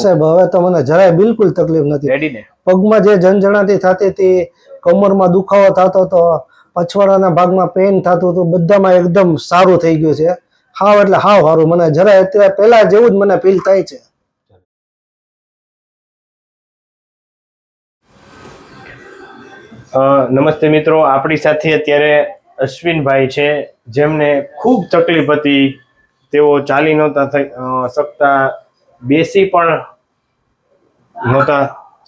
સાહેબ હવે તો મને જરાય બિલકુલ તકલીફ નથી. રેડી ને? પગમાં જે ઝંઝણાતી થતી હતી, કમરમાં દુખાવો થતો હતો, પછવાડાના ભાગમાં પેઇન થતું હતું, બધામાં એકદમ સારું થઈ ગયું છે. હાવ એટલે હાવ સારું. મને જરાય અત્યારે પહેલા જેવું જ મને ફીલ થાય છે. નમસ્તે મિત્રો, આપણી સાથે અત્યારે અશ્વિનભાઈ છે, જેમને ખૂબ તકલીફ હતી. તેઓ ચાલી નહોતા શકતા, બેસી પણ નહોતા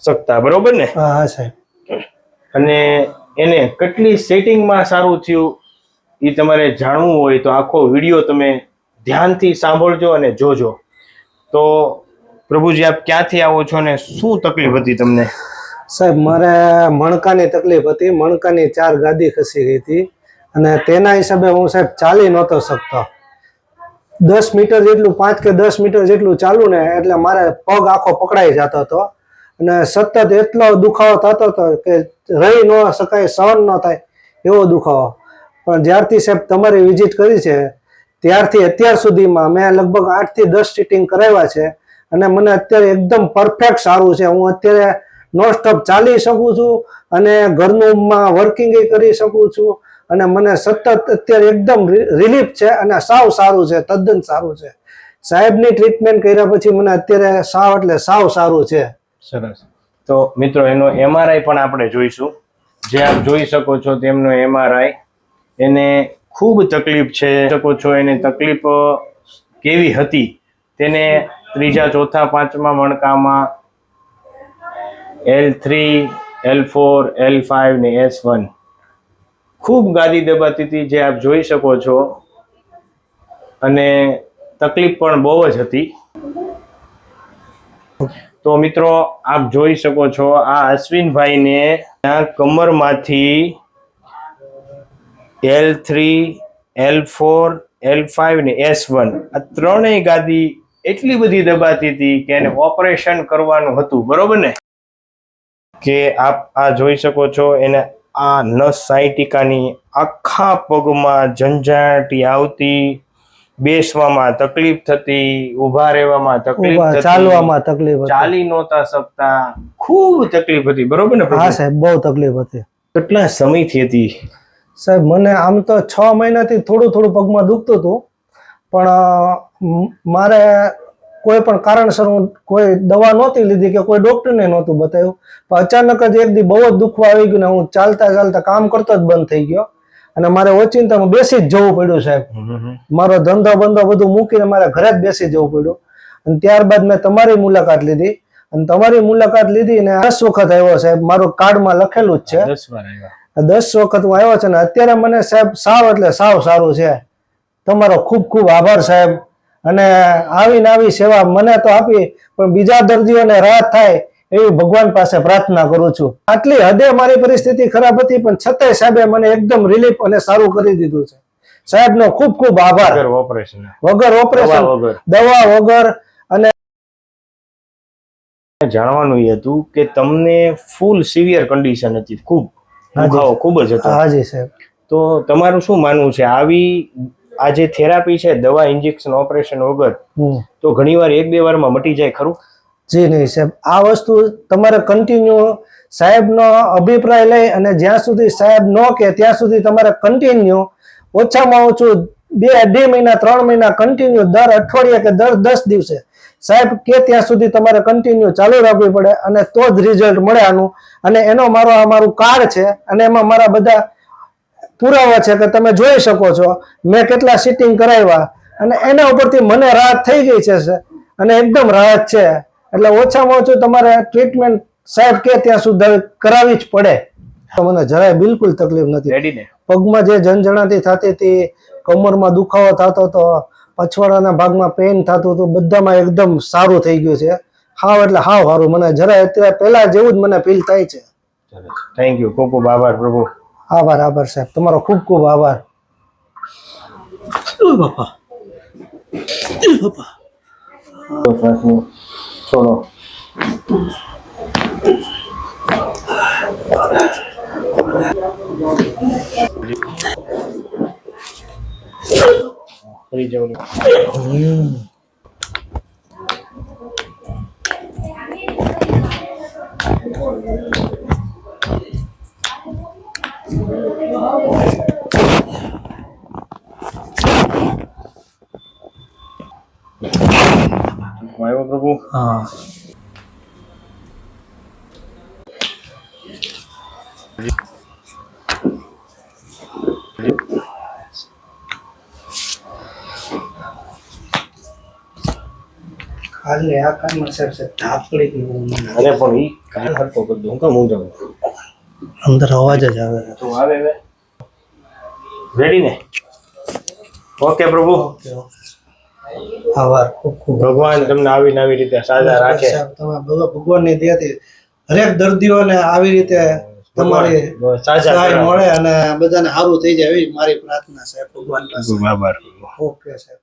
શકતા, બરોબર ને? હા સાહેબ. અને એને કેટલી સેટિંગમાં સારું થયું એ તમારે જાણવું હોય તો આખો વિડીયો તમે ધ્યાનથી સાંભળજો અને જોજો. તો પ્રભુજી, આપ ક્યાંથી આવો છો ને શું તકલીફ હતી તમને? સાહેબ મારે મણકાની તકલીફ હતી. મણકાની 4 ગાદી ખસી ગઈ હતી અને તેના હિસાબે હું સાહેબ ચાલી નહોતો શકતો. 10 મીટર જેટલું, 5 કે 10 મીટર જેટલું ચાલુ ને એટલે મારે પગ આખો પકડાઈ જતો હતો અને સતત એટલો દુખાવો થતો હતો કે રહી ન શકાય, સહન ન થાય એવો દુખાવો. પણ જ્યારથી સાહેબ તમારી વિઝિટ કરી છે ત્યારથી અત્યાર સુધીમાં મેં લગભગ 8 થી 10 સિટિંગ કરાવ્યા છે અને મને અત્યારે એકદમ પરફેક્ટ સારું છે. હું અત્યારે નોન સ્ટોપ ચાલી શકું છું અને ઘરનું વર્કિંગ કરી શકું છું અને મને સતત અત્યારે એકદમ રિલીફ છે અને સાવ સારું છે, તદ્દન સારું છે. સાહેબની ટ્રીટમેન્ટ કર્યા પછી મને અત્યારે સાવ એટલે સાવ સારું છે. સરસ. તો મિત્રો, એનો MRI પણ આપણે જોઈશું. જે આપ જોઈ શકો છો તેમનો MRI. એને ખૂબ તકલીફ છે, શકો છો એને તકલીફ કેવી હતી તેને 3જા 4થા 5મા મણકામાં L3, L4, L5 ને S1 ખૂબ ગાદી દબાતી હતી, જે આપ જોઈ શકો છો. અને તકલીફ પણ બહુ જ હતી. તો મિત્રો, આપ જોઈ શકો છો આ અશ્વિનભાઈને કમરમાંથી L3, L4, L5 ને S1 આ ત્રણેય ગાદી એટલી બધી દબાતી હતી કે એને ઓપરેશન કરવાનું હતું, બરોબર ને? કે આપ આ જોઈ શકો છો એને આ નસ સાયટિકાની આખા પગમાં ઝંઝાટી આવતી, બેસવામાં તકલીફ થતી, ઊભા રહેવામાં તકલીફ થતી, ચાલવામાં તકલીફ, ચાલી નહોતા શકતા, ખૂબ તકલીફ હતી, બરોબર ને? હા સાહેબ, બહુ તકલીફ હતી. કેટલા સમયથી હતી સાહેબ? મને આમ તો 6 મહિનાથી થોડું થોડું પગમાં દુખતું હતું, પણ મારે કોઈ પણ કારણસર હું કોઈ દવા નહોતી લીધી કે કોઈ ડોક્ટરને નહોતું બતાવ્યું. પણ અચાનક જ એક દી બહુ જ દુખવા આવી ગયું ને હું ચાલતા ચાલતા કામ કરતો જ બંધ થઈ ગયો અને મારે ઓચિંતામાં બેસી જ જવું પડ્યું સાહેબ. મારો ધંધો બંધો બધું મૂકીને મારે ઘરે જ બેસી જવું પડ્યું. અને ત્યારબાદ મેં તમારી મુલાકાત લીધી અને તમારી મુલાકાત લીધી ને 10 વખત આવ્યો સાહેબ. મારું કાર્ડમાં લખેલું જ છે 10 વખત હું આવ્યો છે ને અત્યારે મને સાહેબ સાવ એટલે સાવ સારું છે. તમારો ખૂબ ખૂબ આભાર સાહેબ. અને આવી સેવા મને તો આપી, પણ બીજા દર્દીઓને રાહત થાય એવી ભગવાન પાસે પ્રાર્થના કરું છું. આટલી હદે મારી પરિસ્થિતિ ખરાબ હતી પણ છતાંય સાહેબે મને એકદમ રિલીફ અને સારું કરી દીધું છે. સાહેબનો ખૂબ ખૂબ આભાર. વગર ઓપરેશન, દવા વગર. અને જાણવાનું એ હતું કે તમને ફૂલ સિવિયર કન્ડિશન હતી, ખૂબ દુખાવો ખૂબ જ હતો. હાજી સાહેબ. તો તમારું શું માનવું છે આવી આ જે થેરાપી છે, દવા, ઇન્જેક્શન, ઓપરેશન વગર, તો ઘણીવાર 1-2 વારમાં મટી જાય ખરું? જી નહીં સાહેબ, આ વસ્તુ તમારે કન્ટિન્યુ સાહેબનો અભિપ્રાય લઈ અને જ્યાં સુધી સાહેબ ન કે ત્યાં સુધી તમારે કન્ટિન્યુ ઓછામાં ઓછું 2 મહિના 3 મહિના કન્ટિન્યુ દર અઠવાડિયે કે દર 10 દિવસે સાહેબ કે ત્યાં સુધી તમારે કન્ટિન્યુ ચાલુ રાખવી પડે અને તો જ રિઝલ્ટ મળે આનું. અને એનો મારું કાર્ડ છે અને એમાં મારા બધા પુરાવા છે કે તમે જોઈ શકો છો મેં કેટલા સિટિંગ કરાવ્યા અને એના ઉપરથી મને રાહત થઈ ગઈ છે અને એકદમ રાહત છે. એટલે ઓછામાં ઓછું તમારે ટ્રીટમેન્ટ સાહેબ કે ત્યાં સુધી કરાવવી જ પડે. મને જરાય બિલકુલ તકલીફ નથી. પગમાં જે ઝંઝણાતી થતી હતી, કમરમાં દુખાવો થતો હતો, પછવાડાના ભાગમાં પેઇન થતું હતું, બધામાં એકદમ સારું થઈ ગયું છે. હાવ એટલે હાવ સારું. મને જરાય અત્યારે પહેલા જેવું જ મને ફીલ થાય છે. Thank you. ખૂબ ખૂબ આભાર પ્રભુ. આભાર સાહેબ, તમારો ખૂબ ખૂબ આભાર. બાપા છોડો. ફરી જવું. આવ્યો પ્રભુ. હા ખાલી આ કાનમાં સાહેબ છે ધાપડી થી અરે પણ ઈ કાન હરતો કરી દઉં કામ ઊંધો અંદર અવાજ જ આવે છે. તો આવે હવે રેડી ને? ઓકે પ્રભુ. આભાર ખૂબ ખૂબ ભગવાન તમને આવી ને આવી રીતે સાજા રાખે. સાહેબ તમે ભગવાનની દયાથી હરેક દર્દીઓને આવી રીતે તમારી સાજા સહાય કરાવો. મળે અને બધાને સારું થઈ જાય એવી મારી પ્રાર્થના સાહેબ ભગવાન પાસે. આભાર. ઓકે સાહેબ.